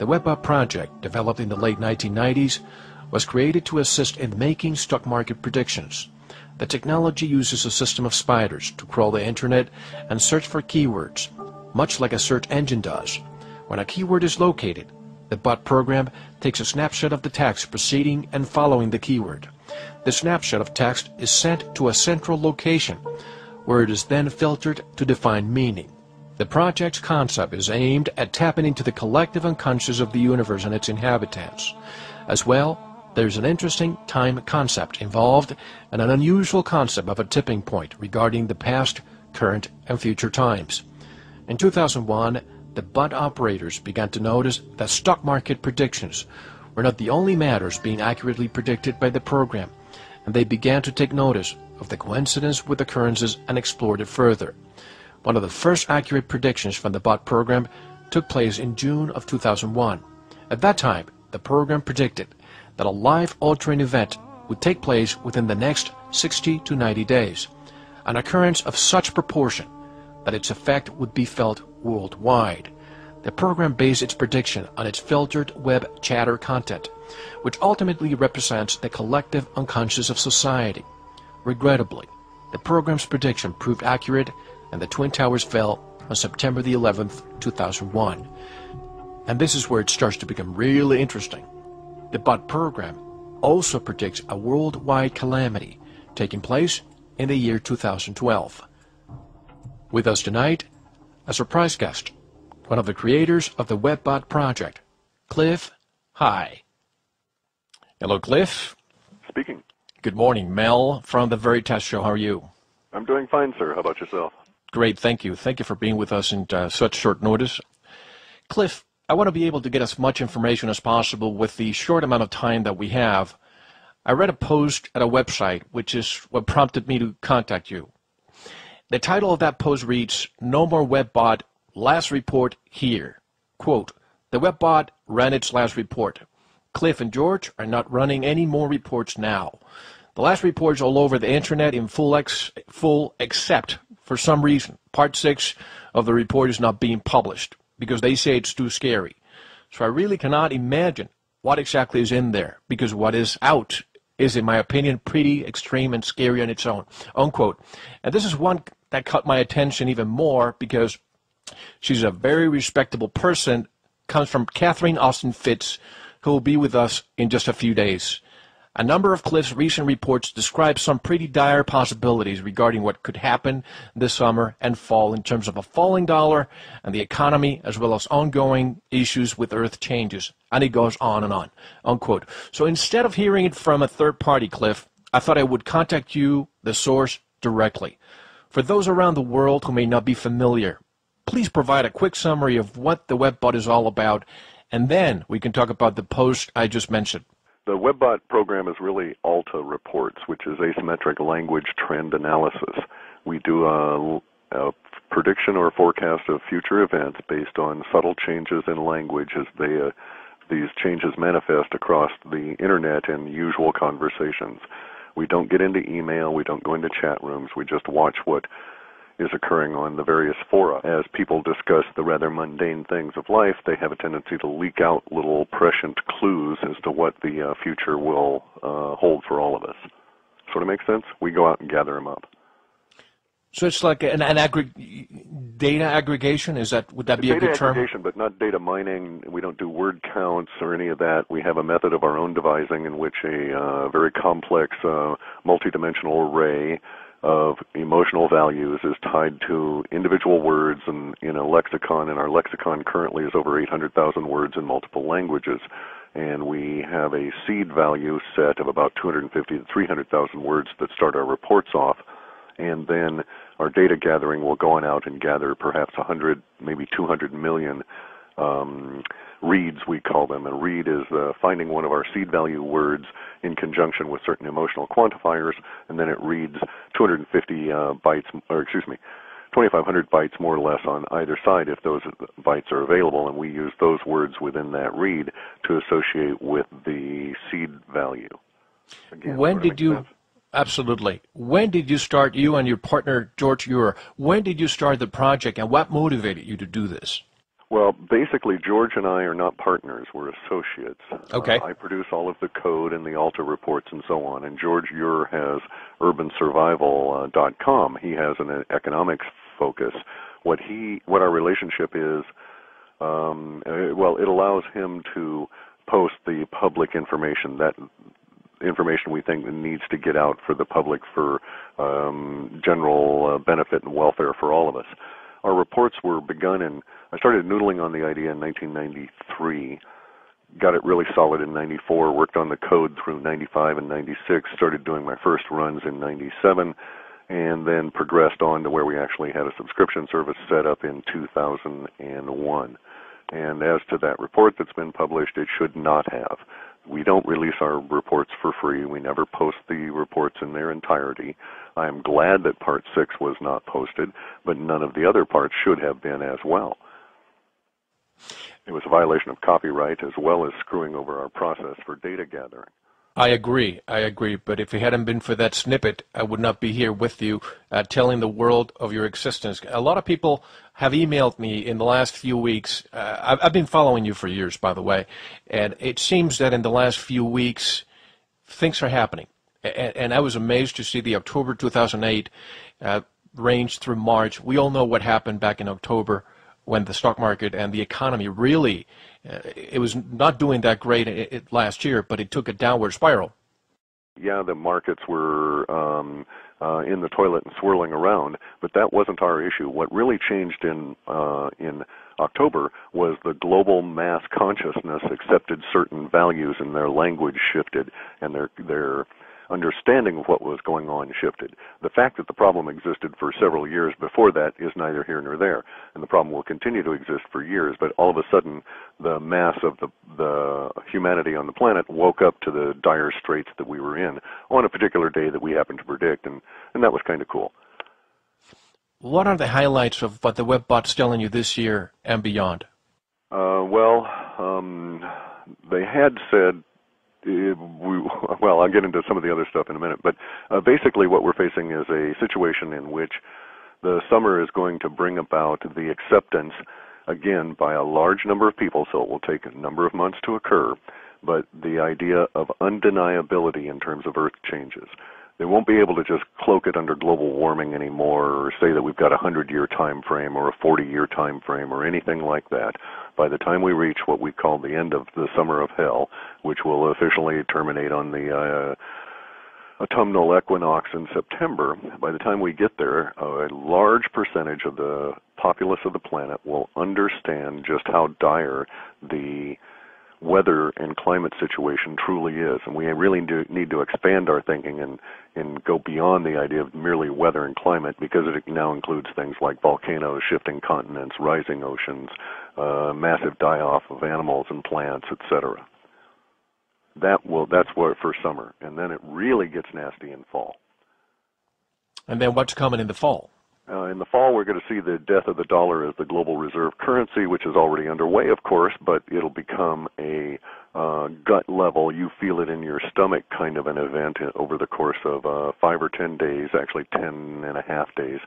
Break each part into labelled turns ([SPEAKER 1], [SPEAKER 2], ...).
[SPEAKER 1] The WebBot project, developed in the late 1990s, was created to assist in making stock market predictions. The technology uses a system of spiders to crawl the internet and search for keywords, much like a search engine does. When a keyword is located, the bot program takes a snapshot of the text preceding and following the keyword. The snapshot of text is sent to a central location, where it is then filtered to define meaning. The project's concept is aimed at tapping into the collective unconscious of the universe and its inhabitants. As well, there's an interesting time concept involved and an unusual concept of a tipping point regarding the past, current, and future times. In 2001, the bot operators began to notice that stock market predictions were not the only matters being accurately predicted by the program, and they began to take notice of the coincidence with occurrences and explored it further. One of the first accurate predictions from the bot program took place in June of 2001. At that time, the program predicted that a life-altering event would take place within the next 60 to 90 days, an occurrence of such proportion that its effect would be felt worldwide. The program based its prediction on its filtered web chatter content, which ultimately represents the collective unconscious of society. Regrettably, the program's prediction proved accurate and the Twin Towers fell on September the 11th, 2001. And this is where it starts to become really interesting. The bot program also predicts a worldwide calamity taking place in the year 2012. With us tonight, a surprise guest, one of the creators of the WebBot project, Cliff High. Hello, Cliff.
[SPEAKER 2] Speaking.
[SPEAKER 1] Good morning. Mel from the Veritas Show. How are you?
[SPEAKER 2] I'm doing fine, sir. How about yourself?
[SPEAKER 1] Great, thank you. Thank you for being with us in such short notice. Cliff, I want to be able to get as much information as possible with the short amount of time that we have. I read a post at a website, which is what prompted me to contact you. The title of that post reads, "No more WebBot, last report here." Quote, "The WebBot ran its last report. Cliff and George are not running any more reports now. The last report's all over the internet in full except, for some reason, part 6 of the report is not being published because they say it's too scary. So I really cannot imagine what exactly is in there, because what is out is, in my opinion, pretty extreme and scary on its own." Unquote. And this is one that caught my attention even more because she's a very respectable person, comes from Catherine Austin Fitz, who will be with us in just a few days. A number of Cliff's recent reports describe some pretty dire possibilities regarding what could happen this summer and fall in terms of a falling dollar and the economy, as well as ongoing issues with Earth changes. And it goes on and on, unquote. So instead of hearing it from a third party, Cliff, I thought I would contact you, the source, directly. For those around the world who may not be familiar, please provide a quick summary of what the WebBot is all about, and then we can talk about the post I just mentioned.
[SPEAKER 2] The WebBot program is really ALTA reports, which is asymmetric language trend analysis. We do a prediction or forecast of future events based on subtle changes in language as these changes manifest across the internet in usual conversations. We don't get into email, we don't go into chat rooms, we just watch what is occurring on the various fora. As people discuss the rather mundane things of life, they have a tendency to leak out little prescient clues as to what the future will hold for all of us. Sort of makes sense? We go out and gather them up.
[SPEAKER 1] So it's like an data aggregation? Would that be a good term?
[SPEAKER 2] Data aggregation, but not data mining. We don't do word counts or any of that. We have a method of our own devising in which a very complex multidimensional array of emotional values is tied to individual words and in a lexicon, and our lexicon currently is over 800,000 words in multiple languages. And we have a seed value set of about 250 to 300,000 words that start our reports off. And then our data gathering will go on out and gather perhaps 100, maybe 200 million reads, we call them. A read is finding one of our seed value words in conjunction with certain emotional quantifiers, and then it reads 250 bytes, or excuse me, 2,500 bytes more or less on either side if those bytes are available, and we use those words within that read to associate with the seed value. Again,
[SPEAKER 1] when did you...
[SPEAKER 2] sense?
[SPEAKER 1] Absolutely. When did you start, you and your partner, George Ure, when did you start the project, and what motivated you to do this?
[SPEAKER 2] Well, basically, George and I are not partners. We're associates.
[SPEAKER 1] Okay.
[SPEAKER 2] I produce all of the code and the Alta reports and so on, and George Ure has urbansurvival.com. He has an economics focus. What our relationship is, well, it allows him to post the public information, that information we think needs to get out for the public for general benefit and welfare for all of us. Our reports were begun I started noodling on the idea in 1993, got it really solid in 94, worked on the code through 95 and 96, started doing my first runs in 97, and then progressed on to where we actually had a subscription service set up in 2001. And as to that report that's been published, it should not have. We don't release our reports for free. We never post the reports in their entirety. I am glad that Part 6 was not posted, but none of the other parts should have been as well. It was a violation of copyright as well as screwing over our process for data gathering.
[SPEAKER 1] I agree. But if it hadn't been for that snippet, I would not be here with you telling the world of your existence. A lot of people have emailed me in the last few weeks. I've been following you for years, by the way, and it seems that in the last few weeks, things are happening. And I was amazed to see the October 2008 range through March. We all know what happened back in October when the stock market and the economy really, it was not doing that great last year, but it took a downward spiral.
[SPEAKER 2] Yeah, the markets were in the toilet and swirling around, but that wasn't our issue. What really changed in October was the global mass consciousness accepted certain values, and their language shifted, and their understanding of what was going on shifted. The fact that the problem existed for several years before that is neither here nor there, and the problem will continue to exist for years, but all of a sudden the mass of the humanity on the planet woke up to the dire straits that we were in on a particular day that we happened to predict, and that was kind of cool.
[SPEAKER 1] What are the highlights of what the WebBot's telling you this year and beyond?
[SPEAKER 2] They had said, well, I'll get into some of the other stuff in a minute, but basically what we're facing is a situation in which the summer is going to bring about the acceptance, again, by a large number of people, so it will take a number of months to occur, but the idea of undeniability in terms of Earth changes. They won't be able to just cloak it under global warming anymore or say that we've got a 100-year time frame or a 40-year time frame or anything like that. By the time we reach what we call the end of the summer of hell, which will officially terminate on the autumnal equinox in September, by the time we get there, a large percentage of the populace of the planet will understand just how dire the weather and climate situation truly is, and we really do need to expand our thinking and go beyond the idea of merely weather and climate, because it now includes things like volcanoes, shifting continents, rising oceans, massive die-off of animals and plants, etc. That's what for summer, and then it really gets nasty in fall.
[SPEAKER 1] And then what's coming in the fall?
[SPEAKER 2] In the fall, we're going to see the death of the dollar as the global reserve currency, which is already underway, of course, but it'll become a gut level, you feel it in your stomach kind of an event over the course of 5 or 10 days, actually 10 and a half days,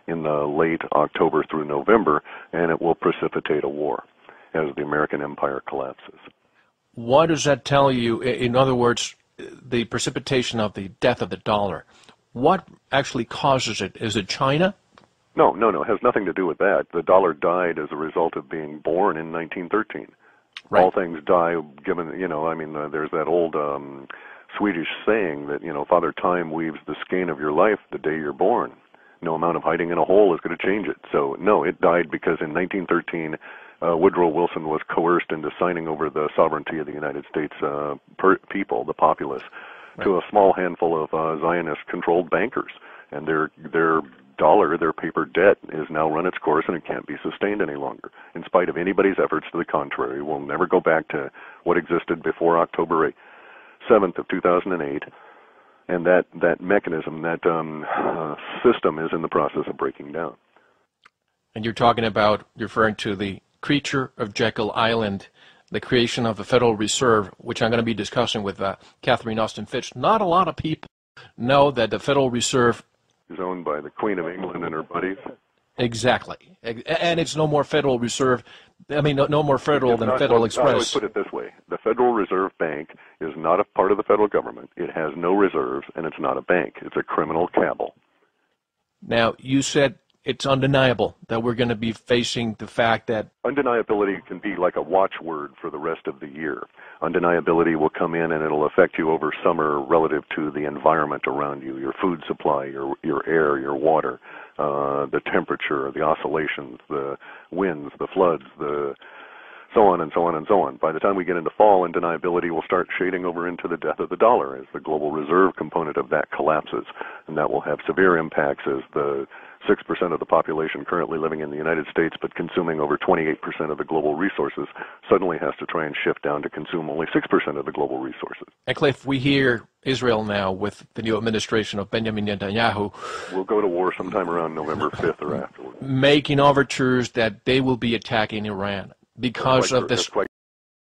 [SPEAKER 2] in the late October through November, and it will precipitate a war as the American empire collapses.
[SPEAKER 1] What does that tell you? In other words, the precipitation of the death of the dollar, what actually causes it? Is it China?
[SPEAKER 2] No, it has nothing to do with that. The dollar died as a result of being born in 1913. Right. All things die, given, there's that old Swedish saying that, Father Time weaves the skein of your life the day you're born. No amount of hiding in a hole is going to change it. So, no, it died because in 1913, Woodrow Wilson was coerced into signing over the sovereignty of the United States people, the populace, right, to a small handful of Zionist-controlled bankers. And their dollar, their paper debt, is now run its course, and it can't be sustained any longer. In spite of anybody's efforts to the contrary, we'll never go back to what existed before October 7th of 2008. And that mechanism, that system is in the process of breaking down.
[SPEAKER 1] And you're referring to the creature of Jekyll Island, the creation of the Federal Reserve, which I'm going to be discussing with Catherine Austin Fitch. Not a lot of people know that the Federal Reserve
[SPEAKER 2] is owned by the Queen of England and her buddies.
[SPEAKER 1] Exactly. And it's no more Federal Reserve. I mean, no more federal than Federal Express.
[SPEAKER 2] I always put it this way. The Federal Reserve Bank is not a part of the federal government. It has no reserves, and it's not a bank. It's a criminal cabal.
[SPEAKER 1] Now, you said it's undeniable that we're going to be facing the fact that...
[SPEAKER 2] Undeniability can be like a watchword for the rest of the year. Undeniability will come in and it'll affect you over summer relative to the environment around you, your food supply, your air, your water, the temperature, the oscillations, the winds, the floods, the so on and so on and so on. By the time we get into fall, undeniability will start shading over into the death of the dollar as the global reserve component of that collapses. And that will have severe impacts as the 6% of the population currently living in the United States but consuming over 28% of the global resources suddenly has to try and shift down to consume only 6% of the global resources.
[SPEAKER 1] And Cliff, we hear Israel now with the new administration of Benjamin Netanyahu.
[SPEAKER 2] We'll go to war sometime around November 5th or afterwards.
[SPEAKER 1] Making overtures that they will be attacking Iran because of this